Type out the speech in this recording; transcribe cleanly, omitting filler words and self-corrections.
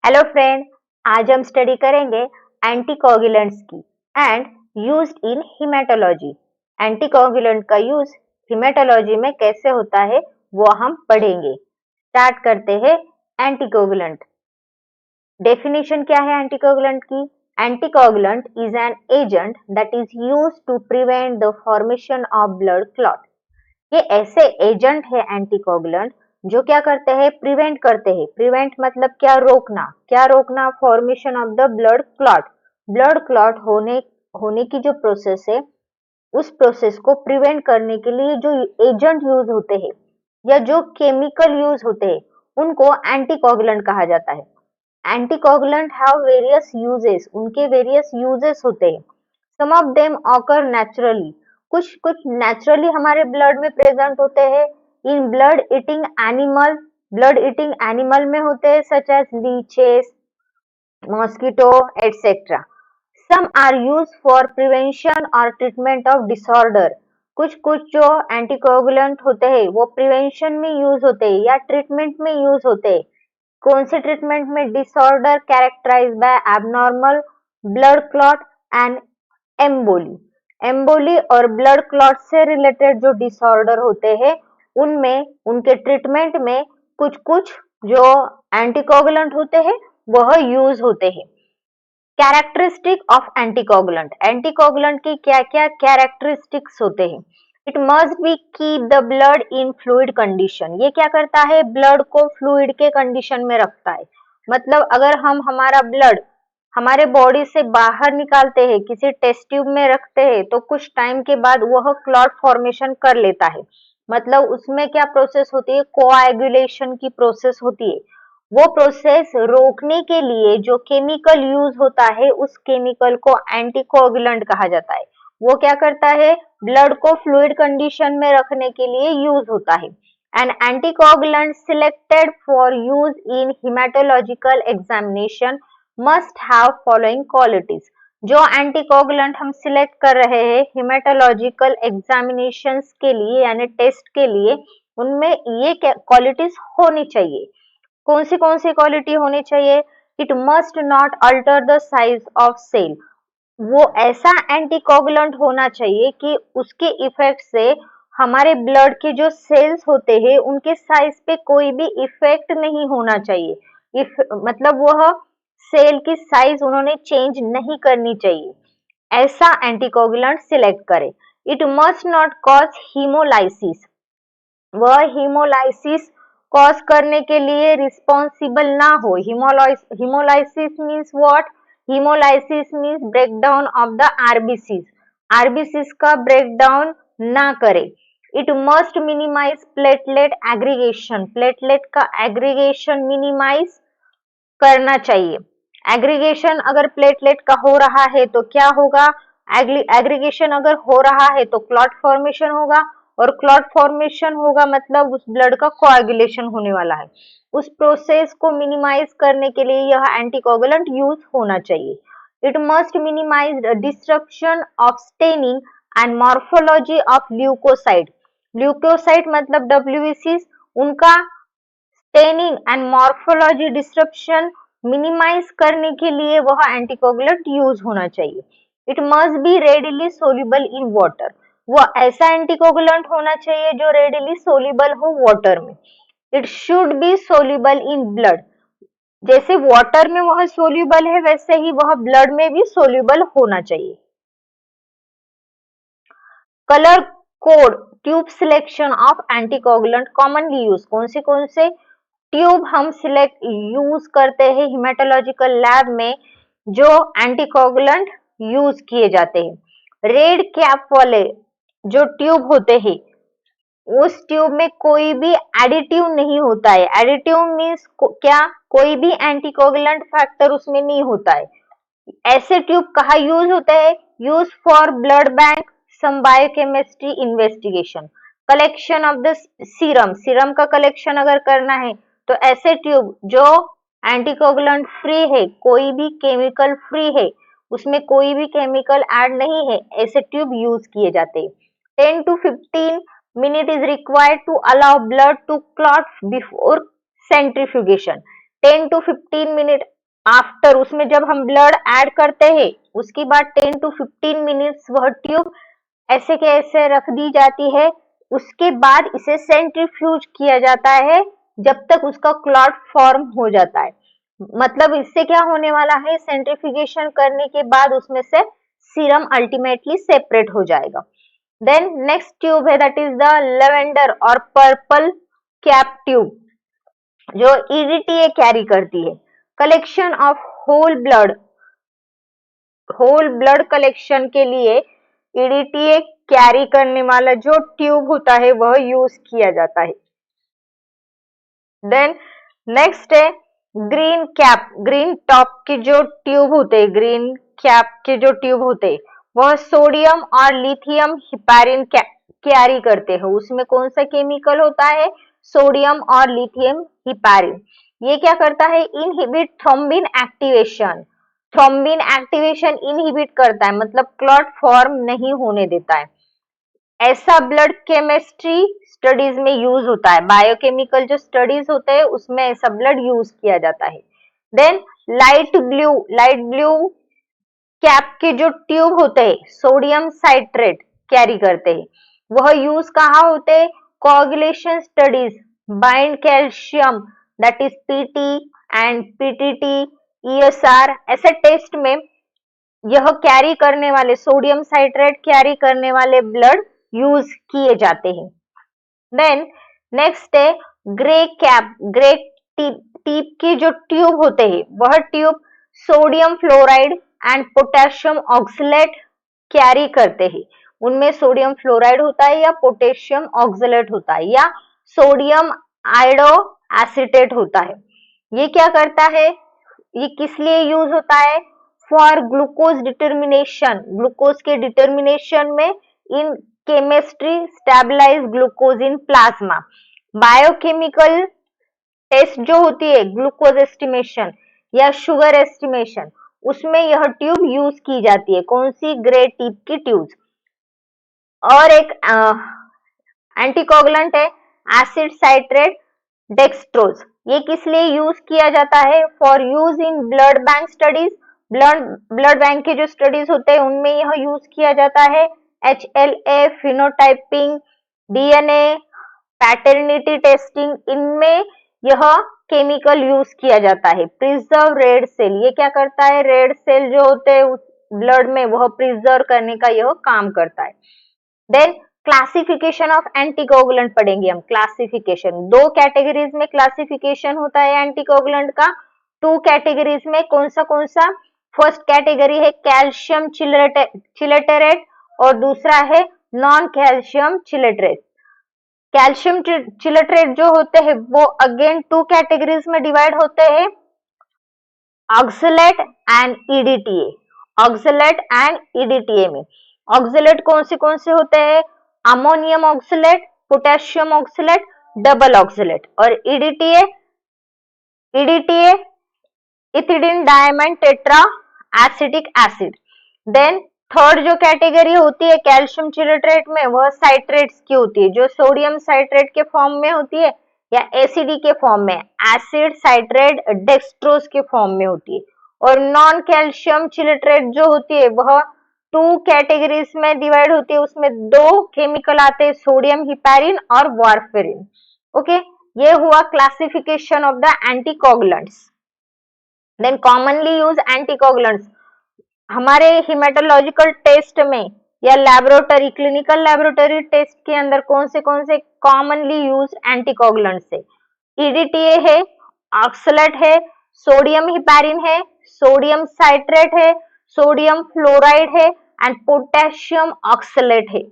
Hello friend, आज हम study करेंगे एंटीकोगुलेंट्स की and used in haematology. Anticoagulant का यूज हिमेटोलॉजी में कैसे होता है वो हम पढ़ेंगे। स्टार्ट करते हैं। एंटीकोगुलेंट डेफिनेशन क्या है एंटीकोगुलेंट की? Anticoagulant is an agent that is used to prevent the formation of blood clot. ये ऐसे एजेंट है एंटीकोगुलेंट जो क्या करते हैं? प्रिवेंट करते हैं। प्रिवेंट मतलब क्या? रोकना। क्या रोकना? Formation of the blood clot. Blood clot होने की जो प्रोसेस है, उस प्रोसेस को प्रिवेंट करने के लिए जो एजेंट यूज होते हैं या जो केमिकल यूज होते हैं, उनको एंटीकोगुलेंट कहा जाता है। एंटीकोगुलेंट हैव वेरियस यूजेस, उनके वेरियस यूजेस होते हैं। Some of them occur naturally, कुछ कुछ नेचुरली हमारे ब्लड में प्रेजेंट होते हैं। In blood eating animal, blood eating animal में होते हैं, such as leeches, mosquito etcetera. Some are use for prevention और ट्रीटमेंट ऑफ डिसऑर्डर। कुछ कुछ जो एंटीकोगुलेंट होते हैं वो प्रिवेंशन में यूज होते हैं या ट्रीटमेंट में यूज होते हैं। कौन से ट्रीटमेंट में? Disorder characterize by abnormal blood clot and emboli. Emboli और ब्लड क्लॉट से रिलेटेड जो डिसऑर्डर होते हैं, उनमें उनके ट्रीटमेंट में कुछ कुछ जो एंटीकोगुलेंट होते हैं वह यूज होते हैं। कैरेक्टरिस्टिक ऑफ एंटीकोगुलेंट, एंटीकोगुलेंट की क्या क्या कैरेक्टरिस्टिक्स होते हैं? It must be keep the blood in fluid condition. ये क्या करता है? ब्लड को फ्लूइड के कंडीशन में रखता है। मतलब अगर हम हमारा ब्लड हमारे बॉडी से बाहर निकालते हैं, किसी टेस्ट ट्यूब में रखते हैं, तो कुछ टाइम के बाद वह क्लॉट फॉर्मेशन कर लेता है। मतलब उसमें क्या प्रोसेस होती है? कोआगुलेशन की प्रोसेस होती है। वो प्रोसेस रोकने के लिए जो केमिकल यूज होता है, उस केमिकल को एंटीकोगुलेंट कहा जाता है। वो क्या करता है? ब्लड को फ्लूइड कंडीशन में रखने के लिए यूज होता है। An anticoagulant selected for use in hematological examination must have following qualities. जो एंटीकोगुलेंट हम सिलेक्ट कर रहे हैं हिमेटोलॉजिकल एग्जामिनेशंस के लिए यानी टेस्ट के लिए, उनमें ये क्वालिटीज होनी चाहिए। कौन सी क्वालिटी होनी चाहिए? It must not alter the size of cell. वो ऐसा एंटीकोगुलेंट होना चाहिए कि उसके इफेक्ट से हमारे ब्लड के जो सेल्स होते हैं उनके साइज पे कोई भी इफेक्ट नहीं होना चाहिए। इफ मतलब वह सेल की साइज उन्होंने चेंज नहीं करनी चाहिए। ऐसा एंटीकोगुलेंट सिलेक्ट करें। It must not cause hemolysis. वह हीमोलाइसिस कॉज करने के लिए रिस्पॉन्सिबल ना हो। Hemolysis means what? Hemolysis means breakdown of the RBCs. RBCs का ब्रेकडाउन ना करे। It must minimize platelet aggregation. Platelet का एग्रीगेशन मिनिमाइज करना चाहिए। एग्रीगेशन अगर प्लेटलेट का हो रहा है तो क्या होगा? एग्रीगेशन अगर हो रहा है तो क्लॉट फॉर्मेशन होगा, और क्लॉट फॉर्मेशन होगा मतलब उस ब्लड का कोआगुलेशन होने वाला है। उस प्रोसेस को मिनिमाइज करने के लिए यह एंटीकोगुलेंट यूज होना चाहिए। It must minimize disruption of staining and morphology of leukocyte. Leukocyte मतलब डब्ल्यूबीसी, उनका staining and morphology disruption minimize करने के लिए वह एंटीकोगुलेंट यूज होना चाहिए। It must be readily soluble in water. वह ऐसा एंटीकोगुलेंट होना चाहिए जो रेडिली सोल्यूबल हो वाटर में। It should be soluble in blood. जैसे वाटर में वह सोल्यूबल है, वैसे ही वह ब्लड में भी सोल्यूबल होना चाहिए। Colour code tube selection of anticoagulant commonly use. कौन से ट्यूब हम सिलेक्ट यूज करते हैं हिमेटोलॉजिकल लैब में जो एंटीकोगुलेंट यूज किए जाते हैं? रेड कैप वाले जो ट्यूब होते हैं, उस ट्यूब में कोई भी एडिटिव नहीं होता है। एडिटिव मीन्स क्या? कोई भी एंटीकोगुलेंट फैक्टर उसमें नहीं होता है। ऐसे ट्यूब कहाँ यूज होते हैं? Use for blood bank, some biochemistry investigation, collection of the serum. Serum का कलेक्शन अगर करना है तो ऐसे ट्यूब जो एंटीकोगुलेंट फ्री है, कोई भी केमिकल फ्री है, उसमें कोई भी केमिकल ऐड नहीं है, ऐसे ट्यूब यूज किए जाते हैं। 10 to 15 minute is required to allow blood to clot before centrifugation। 10 to 15 minute after, उसमें जब हम ब्लड ऐड करते हैं उसके बाद 10 to 15 मिनट्स वह ट्यूब ऐसे के ऐसे रख दी जाती है। उसके बाद इसे सेंट्रीफ्यूज किया जाता है जब तक उसका क्लॉट फॉर्म हो जाता है। मतलब इससे क्या होने वाला है, सेंट्रीफ्यूगेशन करने के बाद उसमें से सीरम अल्टीमेटली सेपरेट हो जाएगा। देन नेक्स्ट ट्यूब है दैट इज द लेवेंडर और पर्पल कैप ट्यूब, जो ईडीटीए कैरी करती है। Collection of whole blood collection के लिए ईडीटीए कैरी करने वाला जो ट्यूब होता है वह यूज किया जाता है। देन नेक्स्ट है ग्रीन कैप, ग्रीन टॉप के जो ट्यूब होते हैं, ग्रीन कैप के जो ट्यूब होते हैं वह सोडियम और लिथियम हिपैरिन कैरी करते हैं। उसमें कौन सा केमिकल होता है, सोडियम और लिथियम हिपैरिन। ये क्या करता है, inhibit thrombin activation, thrombin activation inhibit करता है, मतलब क्लॉट फॉर्म नहीं होने देता है। ऐसा ब्लड केमिस्ट्री स्टडीज में यूज होता है, बायोकेमिकल जो स्टडीज होते हैं उसमें ऐसा ब्लड यूज किया जाता है। देन लाइट ब्लू कैप के जो ट्यूब होते हैं सोडियम साइट्रेट कैरी करते हैं, वह यूज कहाँ होते हैं, coagulation studies, bind calcium that is PT and PTT, ESR, ऐसे टेस्ट में यह कैरी करने वाले सोडियम साइट्रेट कैरी करने वाले ब्लड यूज किए जाते हैं। देन नेक्स्ट है ग्रे कैप, ग्रे टीप की जो ट्यूब होते हैं वह tube sodium fluoride and potassium oxalate carry करते हैं। उनमें सोडियम फ्लोराइड होता है या पोटेशियम ऑक्सलेट होता है या सोडियम आयोडो एसिटेट होता है। ये क्या करता है, ये किस लिए यूज होता है, फॉर ग्लूकोज डिटर्मिनेशन, ग्लूकोज के डिटर्मिनेशन में, in chemistry stabilize glucose in plasma. Biochemical test जो होती है ग्लूकोज एस्टिमेशन या शुगर एस्टिमेशन, उसमें यह ट्यूब यूज की जाती है, कौन सी, ग्रे टिप की ट्यूब। और एक एंटीकोगुलेंट है एसिड साइट्रेट डेक्सट्रोज, ये किस लिए यूज किया जाता है, for use in blood bank studies, blood bank के जो स्टडीज होते हैं उनमें यह यूज किया जाता है। HLA, phenotyping, DNA, paternity testing, इनमें यह केमिकल यूज किया जाता है। प्रिजर्व रेड सेल, ये क्या करता है, रेड सेल जो होते हैं उस ब्लड में वह प्रिजर्व करने का यह काम करता है। देन क्लासिफिकेशन ऑफ एंटीकोगुलेंट पढ़ेंगे हम। क्लासिफिकेशन, दो कैटेगरीज में क्लासिफिकेशन होता है एंटीकोगुलेंट का, टू कैटेगरीज में, कौन सा, फर्स्ट कैटेगरी है कैल्शियम चिलेटेरेट और दूसरा है non calcium chelator. Calcium chelator जो होते हैं वो अगेन टू कैटेगरीज में डिवाइड होते हैं, oxalate and EDTA, oxalate and EDTA में ऑक्सलेट कौन से होते हैं, ammonium oxalate, potassium oxalate, double oxalate, और EDTA ethylene diamine tetra acetic acid. Then third जो कैटेगरी होती है कैल्शियम चिलेटेरेट में, वह साइट्रेट्स की होती है, जो सोडियम साइट्रेट के फॉर्म में होती है या एसिडी के फॉर्म में, एसिड साइट्रेट डेक्सट्रोज के फॉर्म में होती है। और नॉन कैल्शियम चिलेटेरेट जो होती है वह टू कैटेगरीज में डिवाइड होती है, उसमें दो केमिकल आते हैं, सोडियम हिपैरिन और वारफेरिन। ओके, ये हुआ classification of the anticoagulants. Then commonly use anticoagulants हमारे हिमेटोलॉजिकल टेस्ट में या लैबोरेटरी, क्लिनिकल लैबोरेटरी टेस्ट के अंदर कौन से कॉमनली यूज एंटीकोगुलेंट्स है, ईडीटीए है, ऑक्सलेट है, सोडियम हिपैरिन है, सोडियम साइट्रेट है, सोडियम फ्लोराइड है एंड पोटेशियम ऑक्सलेट है।